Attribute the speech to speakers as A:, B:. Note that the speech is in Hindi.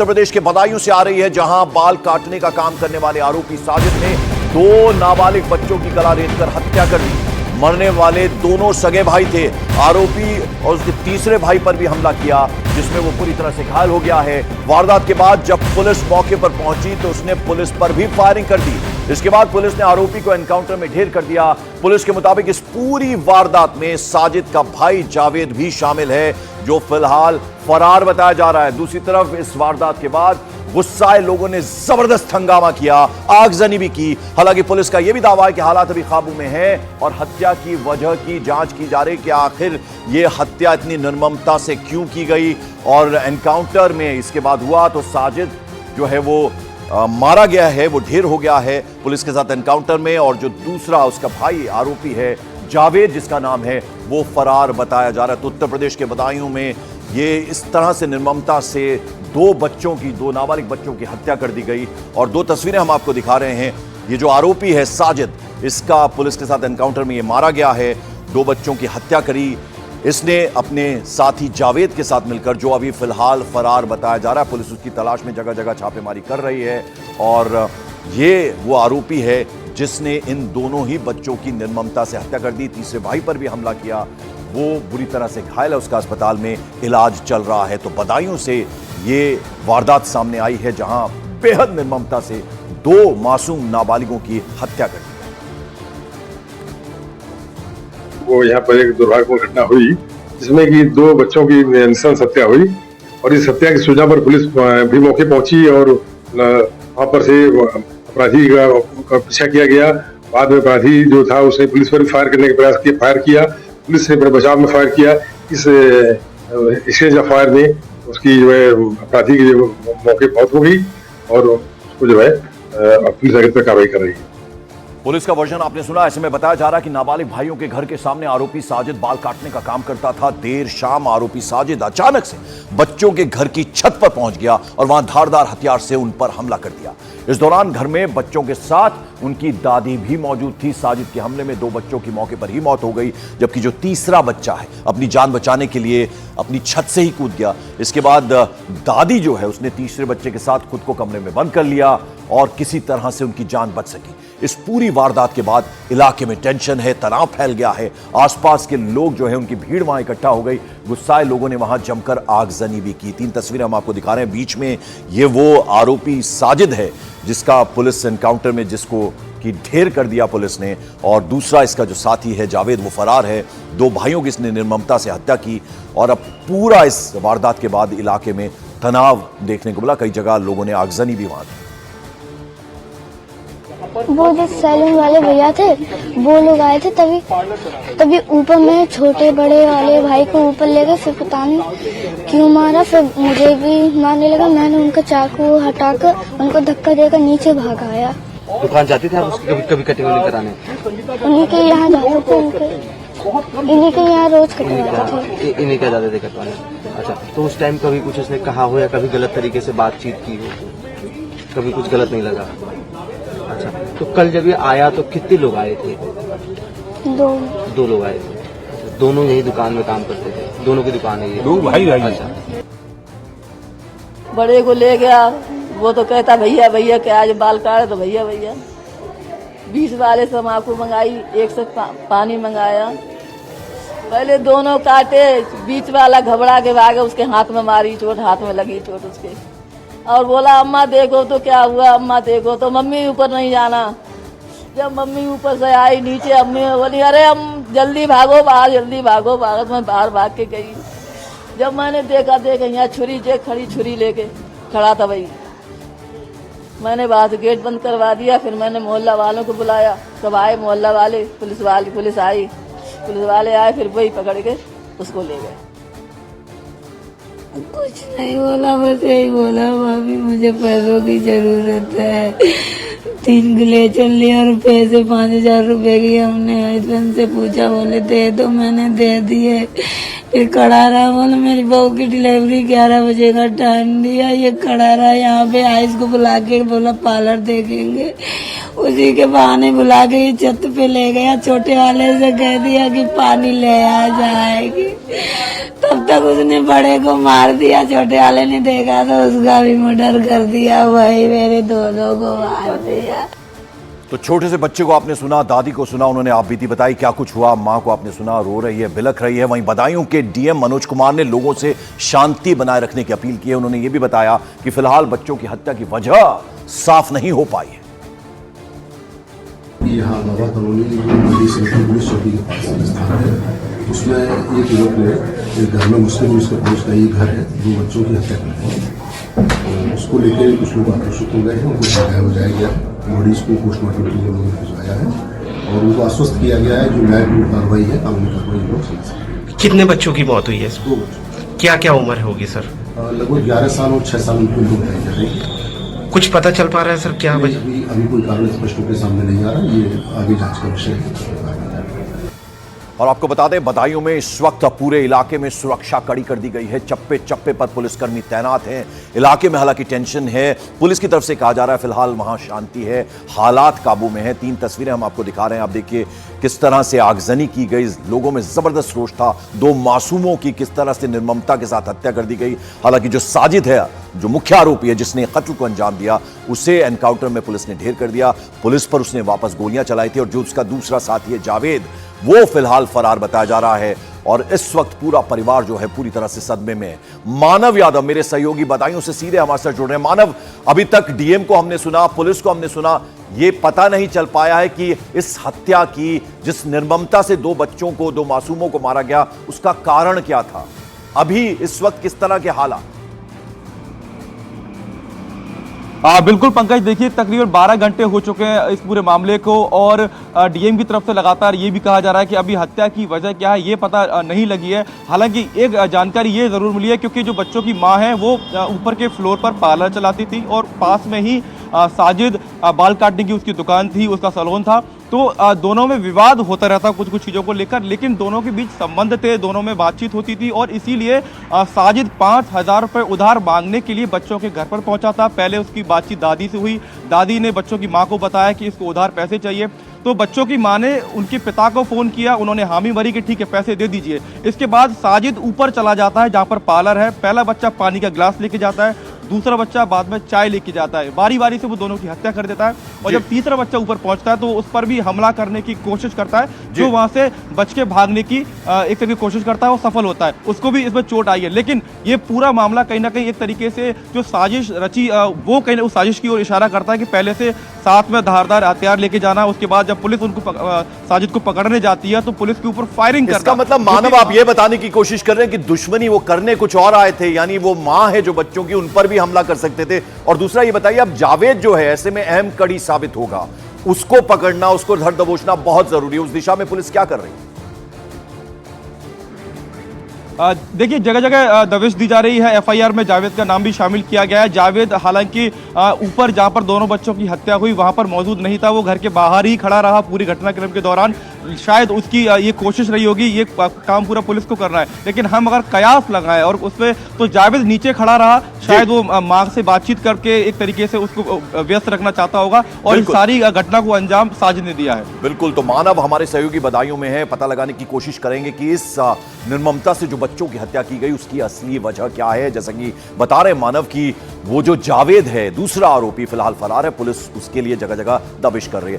A: उत्तर प्रदेश के बदायूं से आ रही है, जहां बाल काटने का काम करने वाले आरोपी साजिद ने 2 नाबालिग बच्चों की गला रेतकर हत्या कर दी। मरने वाले दोनों सगे भाई थे। आरोपी और उसके तीसरे भाई पर भी हमला किया, जिसमें वो पूरी तरह से घायल हो गया है। वारदात के बाद जब पुलिस मौके पर पहुंची तो उसने पुलिस पर भी फायरिंग कर दी। इसके बाद पुलिस ने आरोपी को एनकाउंटर में ढेर कर दिया। पुलिस के मुताबिक इस पूरी वारदात में साजिद का भाई जावेद भी शामिल है, जो फिलहाल फरार बताया जा रहा है। दूसरी तरफ इस वारदात के बाद गुस्साए लोगों ने जबरदस्त हंगामा किया, आगजनी भी की। हालांकि पुलिस का यह भी दावा है कि हालात अभी काबू में है और हत्या की वजह की जांच की जा रही है कि आखिर यह हत्या इतनी निर्ममता से क्यों की गई। और एनकाउंटर में इसके बाद हुआ तो साजिद जो है वो मारा गया है, वो ढेर हो गया है पुलिस के साथ एनकाउंटर में। और जो दूसरा उसका भाई आरोपी है जावेद, जिसका नाम है, वो फरार बताया जा रहा है। तो उत्तर प्रदेश के बदायूं में ये इस तरह से निर्ममता से 2 नाबालिग बच्चों की हत्या कर दी गई। और 2 तस्वीरें हम आपको दिखा रहे हैं। ये जो आरोपी है साजिद, इसका पुलिस के साथ एनकाउंटर में ये मारा गया है। 2 बच्चों की हत्या करी इसने अपने साथी जावेद के साथ मिलकर, जो अभी फिलहाल फरार बताया जा रहा है। पुलिस उसकी तलाश में जगह जगह छापेमारी कर रही है। और ये वो आरोपी है जिसने इन दोनों ही बच्चों की निर्ममता से हत्या कर दी। तीसरे भाई पर भी हमला किया, वो बुरी तरह से घायल है, उसका अस्पताल में इलाज चल रहा है। तो बदायूं से ये वारदात सामने आई है, जहां बेहद निर्ममता से 2 मासूम नाबालिगों की हत्या कर दी।
B: वो यहाँ पर एक दुर्भाग्यपूर्ण घटना हुई, जिसमें कि 2 बच्चों की नृशंस हत्या हुई। और इस हत्या की सूचना पर पुलिस भी मौके पहुंची और वहां पर से अपराधी का पीछा किया गया। बाद में अपराधी जो था उसने पुलिस पर फायर करने का प्रयास किया, फायर किया, पुलिस ने बड़े बचाव में फायर किया। इस एक्सचेंज ऑफ फायर में उसकी जो है अपराधी की जो मौके पहुंच हो गई और उसको जो है पुलिस आगे पर कार्रवाई कर रही है।
A: पुलिस का वर्जन आपने सुना। ऐसे में बताया जा रहा है कि नाबालिग भाइयों के घर के सामने आरोपी साजिद बाल काटने का काम करता था। देर शाम आरोपी साजिद अचानक से बच्चों के घर की छत पर पहुंच गया और वहां धारदार हथियार से उन पर हमला कर दिया। इस दौरान घर में बच्चों के साथ उनकी दादी भी मौजूद थी। साजिद के हमले में 2 बच्चों की मौके पर ही मौत हो गई, जबकि जो तीसरा बच्चा है अपनी जान बचाने के लिए अपनी छत से ही कूद गया। इसके बाद दादी जो है उसने तीसरे बच्चे के साथ खुद को कमरे में बंद कर लिया और किसी तरह से उनकी जान बच सकी। इस पूरी वारदात के बाद इलाके में टेंशन है, तनाव फैल गया है। आसपास के लोग जो है उनकी भीड़ वहां इकट्ठा हो गई। गुस्साए लोगों ने वहां जमकर आगजनी भी की। 3 तस्वीरें हम आपको दिखा रहे हैं। बीच में ये वो आरोपी साजिद है जिसका पुलिस एनकाउंटर में जिसको की ढेर कर दिया पुलिस ने। और दूसरा इसका जो साथी है जावेद, वो फरार है। 2 भाइयों की इसने निर्ममता से हत्या की। और अब पूरा इस वारदात के बाद इलाके में तनाव देखने को मिला। कई जगह लोगों ने आगजनी भी वहां की।
C: वो जो सैलून वाले भैया थे वो लोग आए थे, तभी ऊपर में छोटे बड़े वाले भाई को ऊपर ले गए। फिर पता नहीं क्यों मारा, फिर मुझे भी मारने लगा। मैंने उनका चाकू हटाकर उनको धक्का देकर नीचे भाग आया।
D: दुकान जाते थे आप उसकी कभी कटिंग कराने?
C: उन्हीं के यहाँ जाते थे, इन्हीं के यहाँ रोज कटवाते थे।
D: इन्हीं के जाते थे कटवाने। अच्छा, तो उस टाइम कभी कुछ उसने कहा हो या कभी गलत तरीके से बातचीत की हो? कभी कुछ गलत नहीं लगा? अच्छा, तो कल जब ये आया तो कितने लोग आए थे?
C: 2
D: लोग आए थे। दोनों यही दुकान में काम करते थे? दोनों की दुकान है ये?
E: 2 भाई।
D: अच्छा,
F: बड़े को ले गया, वो तो कहता भैया भैया के आज बाल काटे, तो भैया भैया। 20 वाले से तम्बाकू मंगाई, 1 से पानी मंगाया। पहले दोनों काटे, बीच वाला घबरा के भागे, उसके हाथ में मारी चोट, हाथ में लगी चोट उसके। और बोला अम्मा देखो तो क्या हुआ, अम्मा देखो तो। मम्मी ऊपर नहीं जाना। जब मम्मी ऊपर से आई नीचे, अम्मी बोली अरे हम जल्दी भागो बाहर, जल्दी भागो बाहर। मैं बाहर भाग के गई। जब मैंने देखा यहाँ खड़ी छुरी लेके खड़ा था भाई। मैंने बाहर से गेट बंद करवा दिया। फिर मैंने मोहल्ला वालों को बुलाया, सब आए मोहल्ला वाले, पुलिस आई, पुलिस वाले आए, फिर वही पकड़ के उसको ले गए।
G: कुछ नहीं बोला, बस यही बोला भाभी मुझे पैसों की जरूरत है। 3 ग्लेचर लिया और पैसे 5000 रुपए की हमने हस्बैंड से पूछा, बोले दे दो, मैंने दे दिए। फिर खड़ा रहा, बोले मेरी बहू की डिलीवरी 11 बजे का टाइम दिया। ये खड़ा रहा यहाँ पे, आइस को बुला के बोला पार्लर देखेंगे। उसी के बहाने बुला के ये छत पे ले गया। छोटे वाले से कह दिया कि पानी ले आ जाएगी। तो तब तक उसने बड़े को मार दिया, छोटे वाले ने देखा तो उसका भी मर्डर कर दिया, वही मेरे दोनों को मार दिया।
A: तो छोटे से बच्चे को आपने सुना, दादी को सुना, उन्होंने आप बीती बताई क्या कुछ हुआ। मां को आपने सुना, रो रही है, बिलख रही है। वहीं बदायूं के डीएम मनोज कुमार ने लोगों से शांति बनाए रखने की अपील की है। उन्होंने यह भी बताया कि फिलहाल बच्चों की हत्या की वजह साफ नहीं हो पाई है।
E: यहाँ बाबा कॉलोनी जो समिति पुलिस चौकी के पास स्थान है, उसमें एक युवक ने एक घर में मुस्लिम उसके पड़ोस का ही घर है, 2 बच्चों की हत्या कर दी। तो उसको लेकर कुछ लोग आक्रोशित हो गए हैं, उनको भगाया बजाया गया, बॉडीज को पोस्टमार्टम के लिए लोगों ने भिजवाया है और उनको आश्वस्त किया गया है जो न्यायपूर्ण कार्रवाई है, कानूनी कार्रवाई लोग समझ सकते।
H: कितने बच्चों की मौत हुई है?
E: 2 बच्चों।
H: क्या क्या उम्र होगी सर?
E: लगभग 11 साल और 6 साल उनको लोग बताई जा रही है।
H: कुछ पता चल पा रहा है सर क्या वजह?
E: अभी कोई कारण स्पष्ट रूप से सामने नहीं आ रहा, ये आगे जांच का विषय है।
A: और आपको बता दें, बदायूं में इस वक्त पूरे इलाके में सुरक्षा कड़ी कर दी गई है। चप्पे चप्पे पर पुलिसकर्मी तैनात हैं। इलाके में हालांकि टेंशन है। पुलिस की तरफ से कहा जा रहा है फिलहाल वहां शांति है, हालात काबू में है। 3 तस्वीरें हम आपको दिखा रहे हैं। आप देखिए किस तरह से आगजनी की गई, लोगों में जबरदस्त रोष था। 2 मासूमों की किस तरह से निर्ममता के साथ हत्या कर दी गई। हालांकि जो साजिद है, जो मुख्य आरोपी है जिसने कत्ल को अंजाम दिया, उसे एनकाउंटर में पुलिस ने ढेर कर दिया। पुलिस पर उसने वापस गोलियां चलाई थी और जो उसका दूसरा साथी है जावेद, वो फिलहाल फरार बताया जा रहा है। और इस वक्त पूरा परिवार जो है पूरी तरह से सदमे में है। मानव यादव मेरे सहयोगी बदायूं से सीधे हमारे साथ जुड़ रहे हैं। मानव, अभी तक डीएम को हमने सुना, पुलिस को हमने सुना, ये पता नहीं चल पाया है कि इस हत्या की, जिस निर्ममता से 2 बच्चों को, 2 मासूमों को मारा गया, उसका कारण क्या था। अभी इस वक्त किस तरह के हालात?
I: बिल्कुल पंकज, देखिए तकरीबन 12 घंटे हो चुके हैं इस पूरे मामले को और डीएम की तरफ से लगातार ये भी कहा जा रहा है कि अभी हत्या की वजह क्या है ये पता नहीं लगी है। हालांकि एक जानकारी ये ज़रूर मिली है क्योंकि जो बच्चों की मां है वो ऊपर के फ्लोर पर पार्लर चलाती थी और पास में ही साजिद बाल काटने की उसकी दुकान थी, उसका सैलून था। तो दोनों में विवाद होता रहता कुछ कुछ चीज़ों को लेकर, लेकिन दोनों के बीच संबंध थे, दोनों में बातचीत होती थी और इसीलिए साजिद 5,000 रुपये उधार मांगने के लिए बच्चों के घर पर पहुंचा था। पहले उसकी बातचीत दादी से हुई, दादी ने बच्चों की मां को बताया कि इसको उधार पैसे चाहिए, तो बच्चों की मां ने उनके पिता को फ़ोन किया, उन्होंने हामी भरी कि ठीक है पैसे दे दीजिए। इसके बाद साजिद ऊपर चला जाता है जहाँ पर पार्लर है। पहला बच्चा पानी का गिलास लेके जाता है, दूसरा बच्चा बाद में चाय लेके जाता है। बारी बारी से वो दोनों की हत्या कर देता है और जब तीसरा बच्चा ऊपर पहुंचता है तो उस पर भी हमला करने की कोशिश करता है। जो वहां से बच के भागने की एक तरीके कोशिश करता है, वो सफल होता है, उसको भी इसमें चोट आई है। लेकिन ये पूरा मामला कहीं ना कहीं एक तरीके से जो साजिश रची वो कहीं उस साजिश की ओर इशारा करता है कि पहले से साथ में धारदार हथियार लेके जाना, उसके बाद जब पुलिस उनको साजिद को पकड़ने जाती है तो पुलिस के ऊपर फायरिंग करता है।
A: इसका मतलब मानव आप ये बताने की कोशिश कर रहे हैं कि दुश्मनी वो करने कुछ और आए थे, यानी वो मां है जो बच्चों की, उन पर भी हमला कर सकते थे। और दूसरा ये बताइए, अब जावेद जो है ऐसे में अहम कड़ी साबित होगा, उसको पकड़ना, उसको धर दबोचना बहुत जरूरी है। उस दिशा में पुलिस क्या कर रही है?
I: देखिए जगह जगह दबिश दी जा रही है। एफआईआर में जावेद का नाम भी शामिल किया गया है। जावेद हालांकि ऊपर जहां पर दोनों बच्चों की हत्या हुई वहां पर मौजूद नहीं था, वो घर के बाहर ही खड़ा रहा पूरी घटनाक्रम के दौरान। शायद उसकी ये कोशिश रही होगी, ये काम पूरा पुलिस को करना है, लेकिन हम अगर कयास लगाएं और उसमें तो जावेद नीचे खड़ा रहा, शायद वो मां से बातचीत करके एक तरीके से उसको व्यस्त रखना चाहता होगा और इस सारी घटना को अंजाम साजिद ने दिया है।
A: बिल्कुल, तो मानव हमारे सहयोगी बदायूं में है, पता लगाने की कोशिश करेंगे कि इस निर्ममता से जो बच्चों की हत्या की गई उसकी असली वजह क्या है। जैसा कि बता रहे मानव की वो जो जावेद है दूसरा आरोपी फिलहाल फरार है, पुलिस उसके लिए जगह जगह दबिश कर रही है।